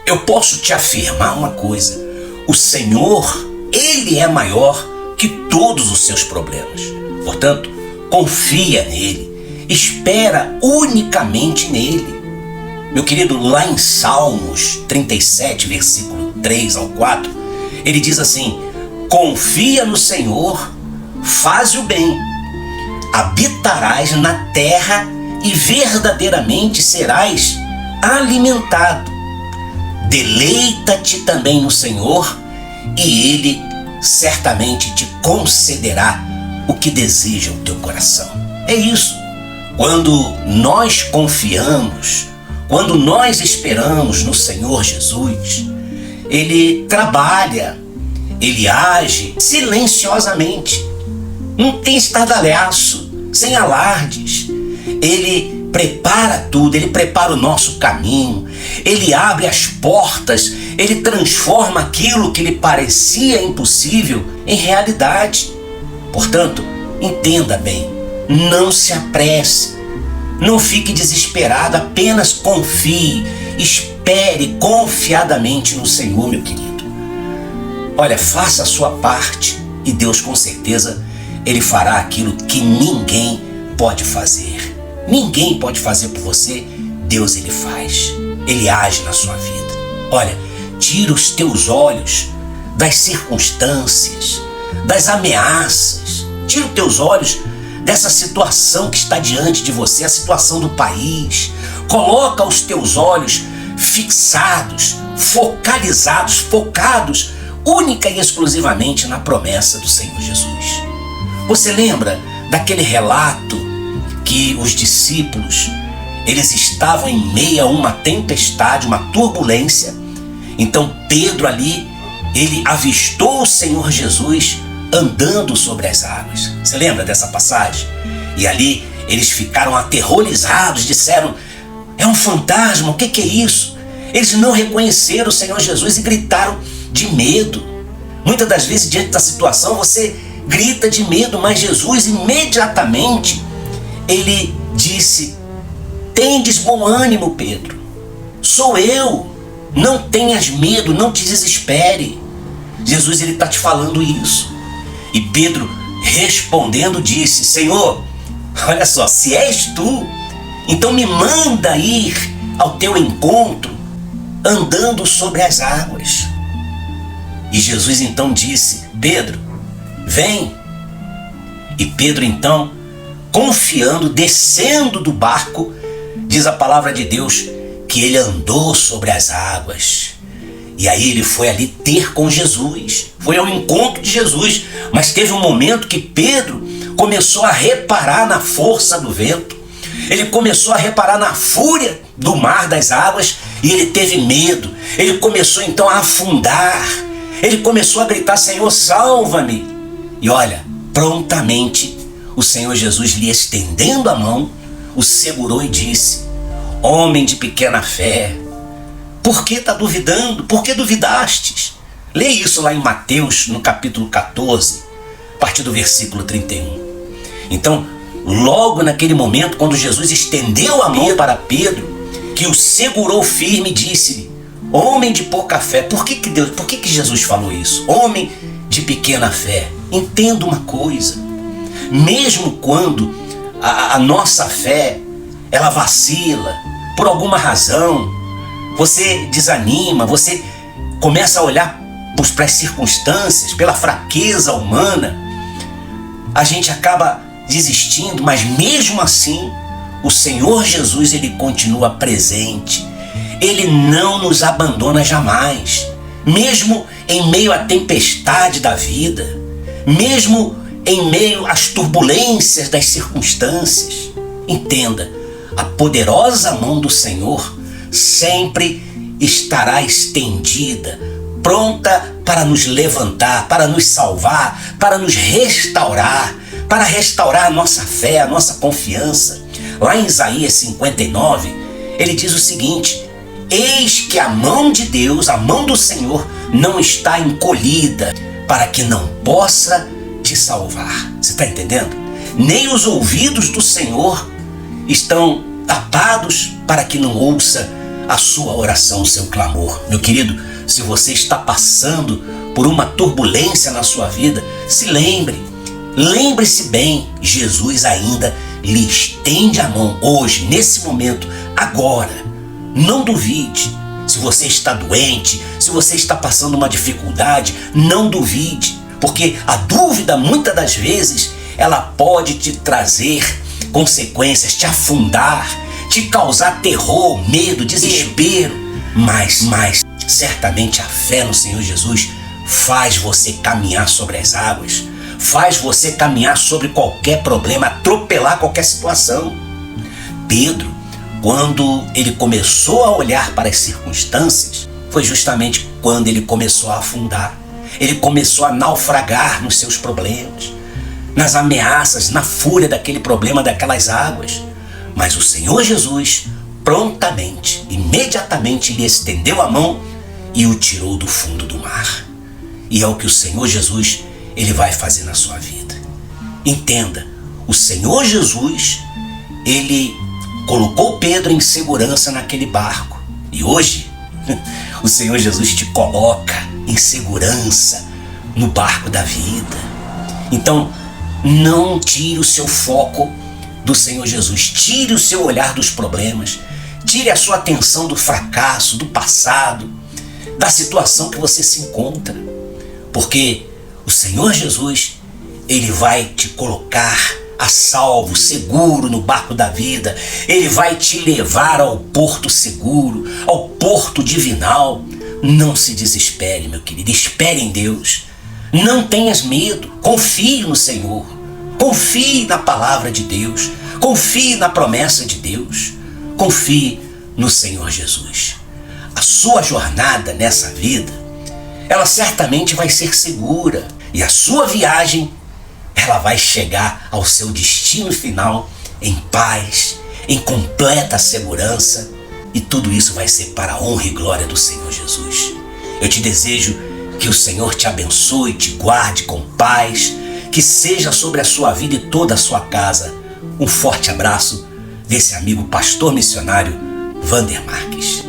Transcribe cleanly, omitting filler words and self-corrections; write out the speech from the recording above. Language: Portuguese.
eu posso te afirmar uma coisa: o Senhor, Ele é maior que todos os seus problemas. Portanto, confia nele, espera unicamente nele. Meu querido, lá em Salmos 37, versículo 3 ao 4, ele diz assim: confia no Senhor, faz o bem, habitarás na terra e verdadeiramente serás alimentado. Deleita-te também no Senhor e Ele certamente te concederá o que deseja o teu coração. É isso. Quando nós confiamos, quando nós esperamos no Senhor Jesus, Ele trabalha, Ele age silenciosamente. Não tem estardalhaço, sem alardes. Ele prepara tudo, Ele prepara o nosso caminho, Ele abre as portas, Ele transforma aquilo que lhe parecia impossível em realidade. Portanto, entenda bem, não se apresse, não fique desesperado, apenas confie, espere confiadamente no Senhor, meu querido. Olha, faça a sua parte e Deus com certeza Ele fará aquilo que ninguém pode fazer. Ninguém pode fazer por você, Deus Ele faz. Ele age na sua vida. Olha, tira os teus olhos das circunstâncias, das ameaças. Tira os teus olhos dessa situação que está diante de você, a situação do país. Coloca os teus olhos fixados, focalizados, focados única e exclusivamente na promessa do Senhor Jesus. Você lembra daquele relato que os discípulos, eles estavam em meio a uma tempestade, uma turbulência. Então Pedro ali, ele avistou o Senhor Jesus andando sobre as águas. Você lembra dessa passagem? E ali eles ficaram aterrorizados, disseram: é um fantasma, o que é isso? Eles não reconheceram o Senhor Jesus e gritaram de medo. Muitas das vezes, diante da situação, você grita de medo, mas Jesus imediatamente, Ele disse: tendes bom ânimo, Pedro, sou eu, não tenhas medo, não te desespere. Jesus, Ele está te falando isso. E Pedro, respondendo, disse: Senhor, olha só, se és tu, então me manda ir ao teu encontro, andando sobre as águas. E Jesus então disse: Pedro, vem. E Pedro então, confiando, descendo do barco, diz a palavra de Deus que ele andou sobre as águas. E aí ele foi ali ter com Jesus, foi ao encontro de Jesus. Mas teve um momento que Pedro começou a reparar na força do vento, ele começou a reparar na fúria do mar, das águas, e ele teve medo. Ele começou então a afundar, ele começou a gritar: Senhor, salva-me. E olha, prontamente o Senhor Jesus, lhe estendendo a mão, o segurou e disse: homem de pequena fé, por que está duvidando? Por que duvidastes? Lê isso lá em Mateus, no capítulo 14, a partir do versículo 31. Então, logo naquele momento, quando Jesus estendeu a mão para Pedro, que o segurou firme, disse-lhe: homem de pouca fé. Por que Jesus falou isso? Homem de pequena fé. Entenda uma coisa: mesmo quando a nossa fé, ela vacila por alguma razão, você desanima, você começa a olhar para as circunstâncias, pela fraqueza humana, a gente acaba desistindo, mas mesmo assim, o Senhor Jesus, Ele continua presente. Ele não nos abandona jamais. Mesmo em meio à tempestade da vida, mesmo em meio às turbulências das circunstâncias, entenda, a poderosa mão do Senhor sempre estará estendida, pronta para nos levantar, para nos salvar, para nos restaurar, para restaurar a nossa fé, a nossa confiança. Lá em Isaías 59, ele diz o seguinte: eis que a mão de Deus, a mão do Senhor, não está encolhida para que não possa te salvar. Você está entendendo? Nem os ouvidos do Senhor estão tapados para que não ouça a sua oração, o seu clamor. Meu querido, se você está passando por uma turbulência na sua vida, se lembre-se bem, Jesus ainda lhe estende a mão hoje, nesse momento, agora. Não duvide. Se você está doente, se você está passando uma dificuldade, não duvide, porque a dúvida, muitas das vezes, ela pode te trazer consequências, te afundar, te causar terror, medo, desespero. Mas certamente a fé no Senhor Jesus faz você caminhar sobre as águas, faz você caminhar sobre qualquer problema, atropelar qualquer situação. Pedro, quando ele começou a olhar para as circunstâncias, foi justamente quando ele começou a afundar. Ele começou a naufragar nos seus problemas, nas ameaças, na fúria daquele problema, daquelas águas. Mas o Senhor Jesus, prontamente, imediatamente, lhe estendeu a mão e o tirou do fundo do mar. E é o que o Senhor Jesus, ele vai fazer na sua vida. Entenda, o Senhor Jesus, ele colocou Pedro em segurança naquele barco. E hoje, o Senhor Jesus te coloca em segurança no barco da vida. Então, não tire o seu foco do Senhor Jesus. Tire o seu olhar dos problemas. Tire a sua atenção do fracasso, do passado, da situação que você se encontra. Porque o Senhor Jesus, ele vai te colocar a salvo, seguro no barco da vida. Ele vai te levar ao porto seguro, ao porto divinal. Não se desespere, meu querido. Espere em Deus. Não tenhas medo. Confie no Senhor. Confie na palavra de Deus. Confie na promessa de Deus. Confie no Senhor Jesus. A sua jornada nessa vida, ela certamente vai ser segura. E a sua viagem, ela vai chegar ao seu destino final em paz, em completa segurança. E tudo isso vai ser para a honra e glória do Senhor Jesus. Eu te desejo que o Senhor te abençoe, te guarde com paz, que seja sobre a sua vida e toda a sua casa. Um forte abraço desse amigo pastor missionário Wander Marques.